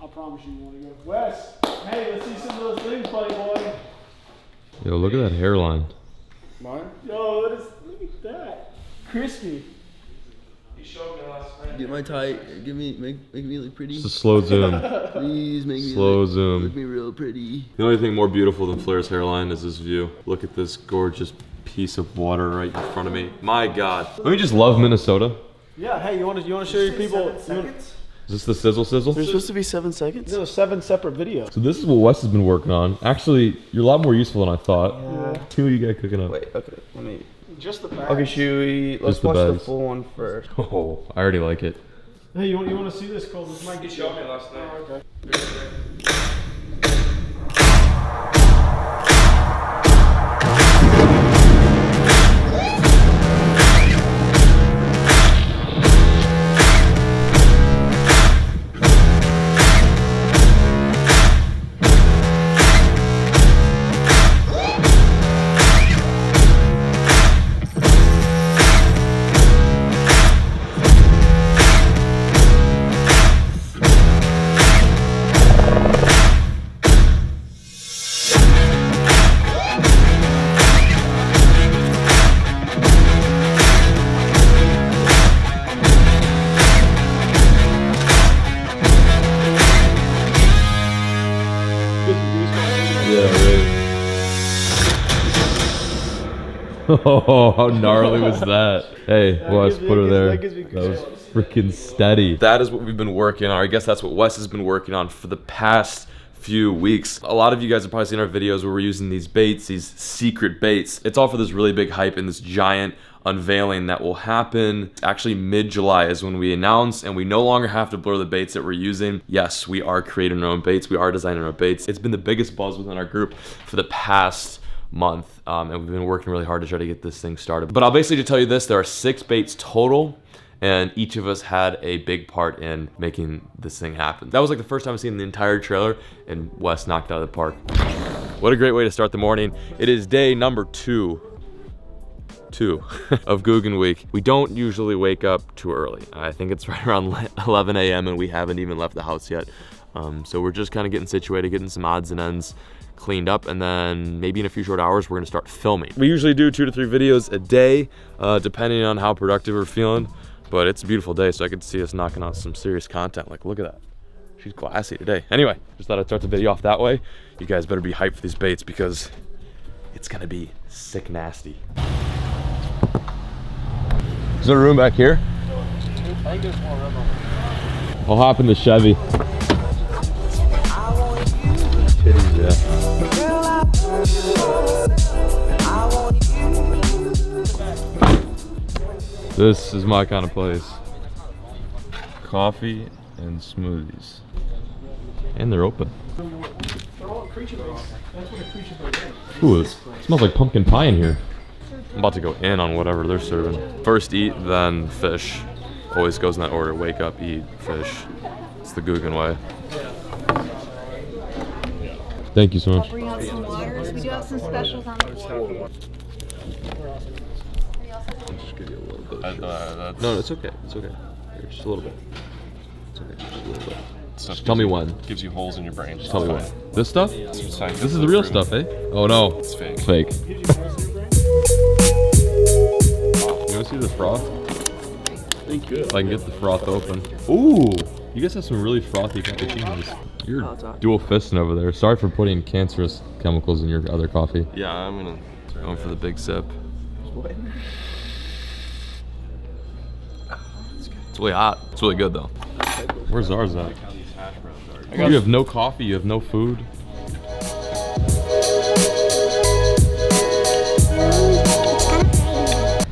I promise you want to go. Wes, hey, let's see some of those things, buddy boy. Yo, look at that hairline. Mine? Yo, look at that. Crispy. You showed me last night. Get my tight. Give me, make me look pretty. Just a slow zoom. Please make me slow zoom. Make me real pretty. The only thing more beautiful than Flair's hairline is this view. Look at this gorgeous piece of water right in front of me. My God. Don't you just love Minnesota? Yeah. Hey, you want to show your people? Is this the sizzle sizzle? There's supposed to be 7 seconds. There's 7 separate videos. So this is what Wes has been working on. Actually, you're a lot more useful than I thought. Yeah. See what you got cooking up. Wait. Okay. Let me. Just the bags. Okay. Should we? Let's watch the full one first. Oh, I already like it. Hey, you want to see this, Cole? This might You get showed me last night. Oh, okay. Oh, how gnarly was that? Hey, Wes, put her there. That was freaking steady. That is what we've been working on. I guess that's what Wes has been working on for the past few weeks. A lot of you guys have probably seen our videos where we're using these baits, these secret baits. It's all for this really big hype and this giant unveiling that will happen actually mid-July is when we announce, and we no longer have to blur the baits that we're using. Yes, we are creating our own baits. We are designing our own baits. It's been the biggest buzz within our group for the past month, and we've been working really hard to try to get this thing started. But I'll basically just tell you this, there are 6 baits total, and each of us had a big part in making this thing happen. That was like the first time I've seen the entire trailer, and Wes knocked it out of the park. What a great way to start the morning. It is day number 2 of GOOGAN week. We don't usually wake up too early. I think it's right around 11 a.m. and we haven't even left the house yet. So we're just kind of getting situated, getting some odds and ends cleaned up, and then maybe in a few short hours we're gonna start filming. We usually do 2 to 3 videos a day, depending on how productive we're feeling, but it's a beautiful day, so I could see us knocking out some serious content. Like, look at that. She's classy today. Anyway, just thought I'd start the video off that way. You guys better be hyped for these baits because it's gonna be sick nasty. Is there a room back here? I think there's more room over there. I'll hop in the Chevy. Yeah. This is my kind of place. Coffee and smoothies. And they're open. They're all creature baits. That's what a creature bait is. Ooh, it smells like pumpkin pie in here. I'm about to go in on whatever they're serving. First eat, then fish. Always goes in that order. Wake up, eat, fish. It's the GOOGAN way. Thank you so much. I'll bring out some waters. We do have some specials on the board. I'll just give you a little bit. No, it's okay. It's okay. Here, just a little bit. It's okay. Just a little bit. Just tell me when. Gives you holes in your brain. Just tell me when. This stuff? This is the real stuff, eh? Oh no. It's fake. It's fake. You want to see the froth? Thank you. If I can get the froth open. Ooh! You guys have some really frothy cappuccinos. You're dual fisting over there. Sorry for putting cancerous chemicals in your other coffee. Yeah, I'm gonna Going for the big sip. What? It's really hot. It's really good though. Where's ours at? You have no coffee, you have no food.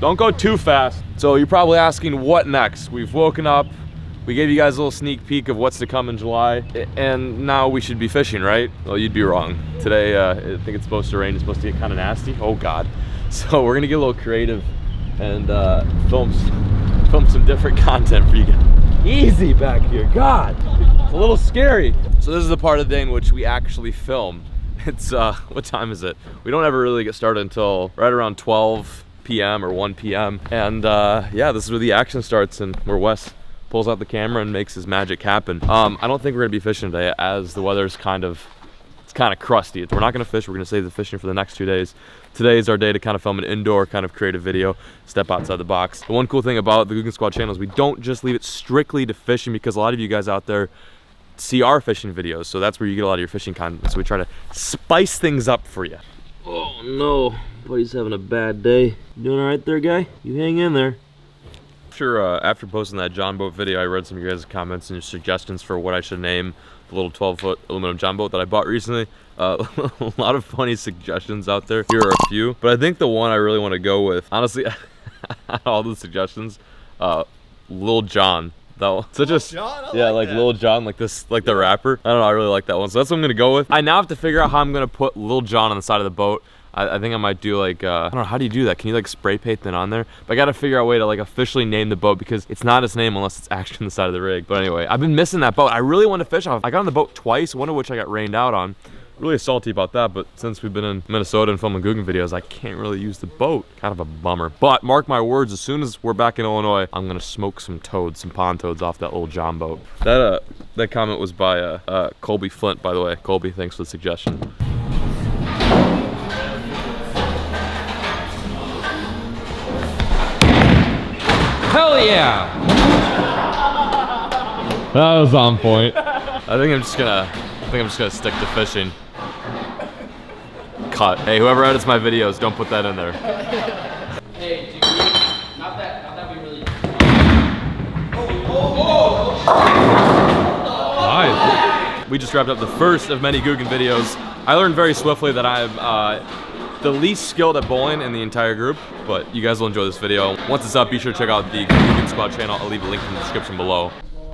Don't go too fast. So you're probably asking what next? We've woken up. We gave you guys a little sneak peek of what's to come in July, and now we should be fishing, right? Well, you'd be wrong. Today, I think it's supposed to rain. It's supposed to get kind of nasty. Oh God. So we're gonna get a little creative and film some different content for you guys. Easy back here, God. It's a little scary. So this is the part of the day in which we actually film. It's, what time is it? We don't ever really get started until right around 12 p.m. or 1 p.m. And yeah, this is where the action starts and where Wes pulls out the camera and makes his magic happen. I don't think we're gonna be fishing today as the weather's kind of crusty. We're not gonna fish. We're gonna save the fishing for the next 2 days. Today is our day to kind of film an indoor kind of creative video, step outside the box. The one cool thing about the GOOGAN Squad channel is we don't just leave it strictly to fishing, because a lot of you guys out there see our fishing videos, so that's where you get a lot of your fishing content. So we try to spice things up for you. Oh no, buddy's having a bad day. You doing all right there, guy? You hang in there. Sure. After posting that John boat video, I read some of your guys' comments and your suggestions for what I should name the little 12-foot aluminum John boat that I bought recently. A lot of funny suggestions out there. Here are a few, but I think the one I really want to go with, honestly, all the suggestions, Lil John. That one. Such a yeah, like Lil John, like this, like the rapper. I don't know, I really like that one, so that's what I'm gonna go with. I now have to figure out how I'm gonna put Lil John on the side of the boat. I think I might do like, I don't know, how do you do that? Can you like spray paint that on there? But I gotta figure out a way to like officially name the boat, because it's not its name unless it's actually on the side of the rig. But anyway, I've been missing that boat. I really want to fish off. I got on the boat twice, one of which I got rained out on. Really salty about that, but since we've been in Minnesota and filming GOOGAN videos, I can't really use the boat. Kind of a bummer. But mark my words, as soon as we're back in Illinois, I'm gonna smoke some toads, some pond toads off that old John boat. That comment was by Colby Flint, by the way. Colby, thanks for the suggestion. Hell yeah! That was on point. I think I'm just gonna stick to fishing. Cut. Hey, whoever edits my videos, don't put that in there. Hey, dude, not that we really. Nice. We just wrapped up the first of many GOOGAN videos. I learned very swiftly that I'm the least skilled at bowling in the entire group, but you guys will enjoy this video. Once it's up, be sure to check out the GOOGAN Squad channel. I'll leave a link in the description below.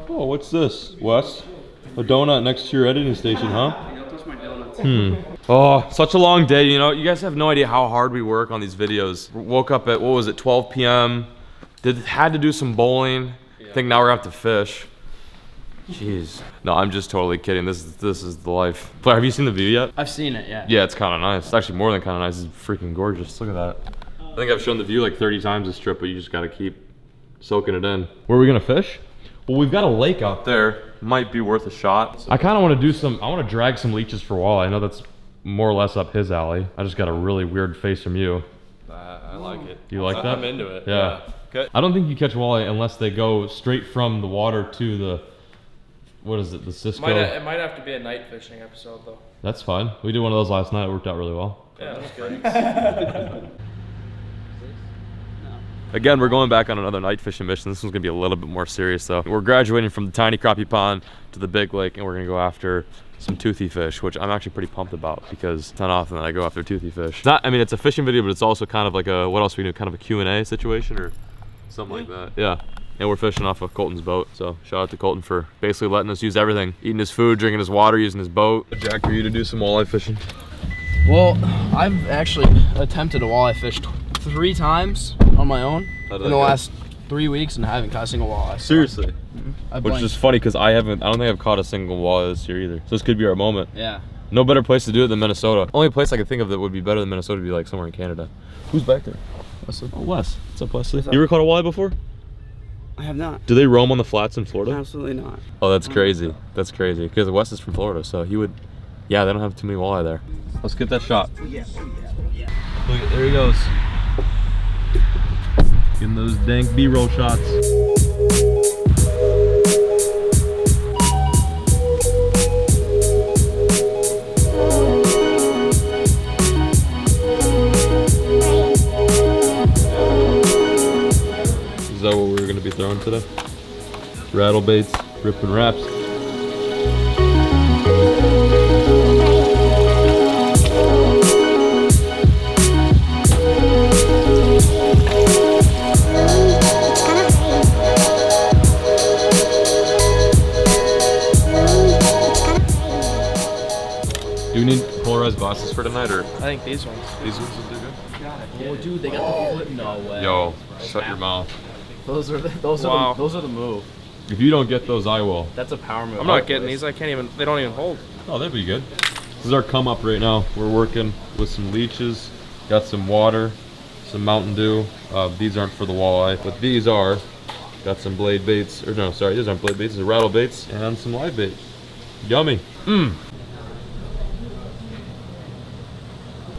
Oh, what's this, Wes? A donut next to your editing station, huh? Oh, such a long day, you know. You guys have no idea how hard we work on these videos. Woke up at, what was it, 12 p.m. Had to do some bowling. I think now we're gonna have to fish. Jeez. No, I'm just totally kidding. This is the life. Claire, have you seen the view yet? I've seen it, yeah. Yeah, it's kind of nice. It's actually more than kind of nice. It's freaking gorgeous. Look at that. I think I've shown the view like 30 times this trip, but you just gotta keep soaking it in. Where are we gonna fish? Well, we've got a lake out there. Might be worth a shot. I kind of want to do I want to drag some leeches for walleye. I know that's more or less up his alley. I just got a really weird face from you. I like it. You like that? I'm into it. Yeah. Okay. I don't think you catch walleye unless they go straight from the water to the, what is it, the Cisco? It might have to be a night fishing episode though. That's fine. We did one of those last night. It worked out really well. Yeah, that was good. Again, we're going back on another night fishing mission. This one's gonna be a little bit more serious though. We're graduating from the tiny crappie pond to the big lake, and we're gonna go after some toothy fish, which I'm actually pretty pumped about, because it's not often that I go after toothy fish. I mean, it's a fishing video, but it's also kind of like a, what else we do, kind of a Q&A situation or something like that. Yeah. And we're fishing off of Colton's boat, so shout out to Colton for basically letting us use everything. Eating his food, drinking his water, using his boat. Jack, for you to do some walleye fishing? Well, I've actually attempted a walleye fish 3 times on my own in the last 3 weeks, and I haven't caught a single walleye. Seriously? Which is funny, because I don't think I've caught a single walleye this year either. So this could be our moment. Yeah. No better place to do it than Minnesota. Only place I could think of that would be better than Minnesota would be like somewhere in Canada. Who's back there? Wesley. Oh, Wes. What's up, Wesley? You ever caught a walleye before? I have not. Do they roam on the flats in Florida? Absolutely not. Oh, that's crazy. That's crazy. Because Wes is from Florida, so he would. Yeah, they don't have too many walleye there. Let's get that shot. Yeah. Look, there he goes. Getting those dank B-roll shots. Is that what we're going to be throwing today? Rattle baits, ripping wraps. Do we need polarized glasses for tonight, or? I think these ones. These ones will do good? Oh, dude, they got the flip. No way. Yo, shut your mouth. Those are the move. If you don't get those, I will. That's a power move. I'm not getting these. I can't even. They don't even hold. Oh, that'd be good. This is our come up right now. We're working with some leeches, got some water, some Mountain Dew. These aren't for the walleye, but these are. Got some blade baits, or no, sorry, these aren't blade baits, these are rattle baits, and some live bait. Yummy.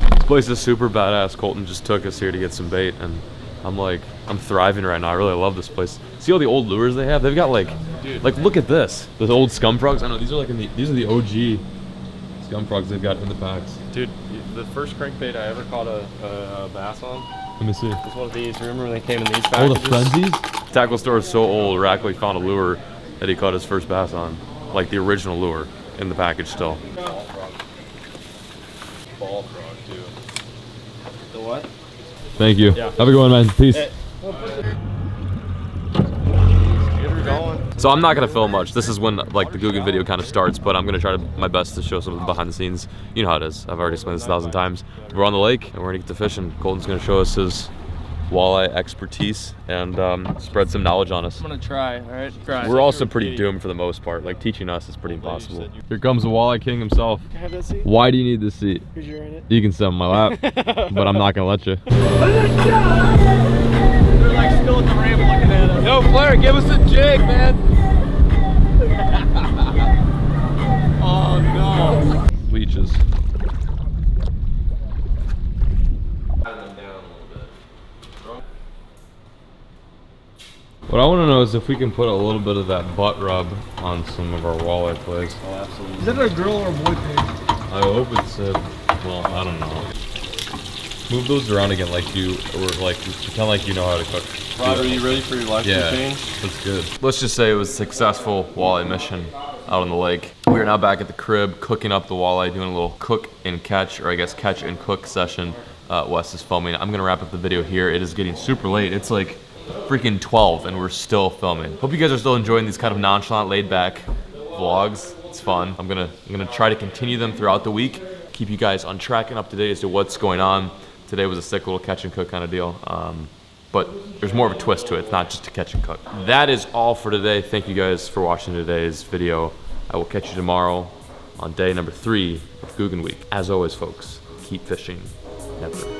This place is super badass. Colton just took us here to get some bait, and I'm thriving right now. I really love this place. See all the old lures they have? They've got like look at this. Those old scum frogs. I know these are these are the OG scum frogs they've got in the packs. Dude, the first crankbait I ever caught a bass on. Let me see. Was one of these. Remember when they came in these Oh, the packages? frenzies? Tackle store is so old. Rackley found a lure that he caught his first bass on, like the original lure in the package still. Ball frog. Ball frog too. The what? Thank you. Yeah. Have a good one, man. Peace. Hey. Get her going. So I'm not gonna film much. This is when like the GOOGAN video kind of starts, but I'm gonna try my best to show some of the behind the scenes. You know how it is. I've already explained this 1,000 times. We're on the lake and we're gonna get to fishing. Colton's gonna show us his walleye expertise and spread some knowledge on us. I'm gonna try, all right? Try. We're also pretty doomed for the most part. Like teaching us is pretty impossible. Here comes the walleye king himself. Can I have that seat? Why do you need this seat? Because you're in it. You can sit on my lap, but I'm not gonna let you. They're like still at the ramp looking at us. Yo, Flair, give us a jig, man. Oh no. Leeches. What I want to know is if we can put a little bit of that butt rub on some of our walleye plays. Oh, absolutely. Is that a girl or a boy pig? I hope it's well, I don't know. Move those around again like you, or like pretend like you know how to cook. Rod, are you ready for your life to change? That's good. Let's just say it was a successful walleye mission out on the lake. We are now back at the crib, cooking up the walleye, doing a little cook and catch, or I guess catch and cook session. Wes is filming. I'm gonna wrap up the video here. It is getting super late. It's like freaking 12 and we're still filming. Hope you guys are still enjoying these kind of nonchalant, laid back vlogs. It's fun. I'm gonna try to continue them throughout the week. Keep you guys on track and up to date as to what's going on. Today was a sick little catch and cook kind of deal. But there's more of a twist to it. It's not just a catch and cook. That is all for today. Thank you guys for watching today's video. I will catch you tomorrow on day number 3 of GOOGAN Week. As always, folks, keep fishing. Never stop.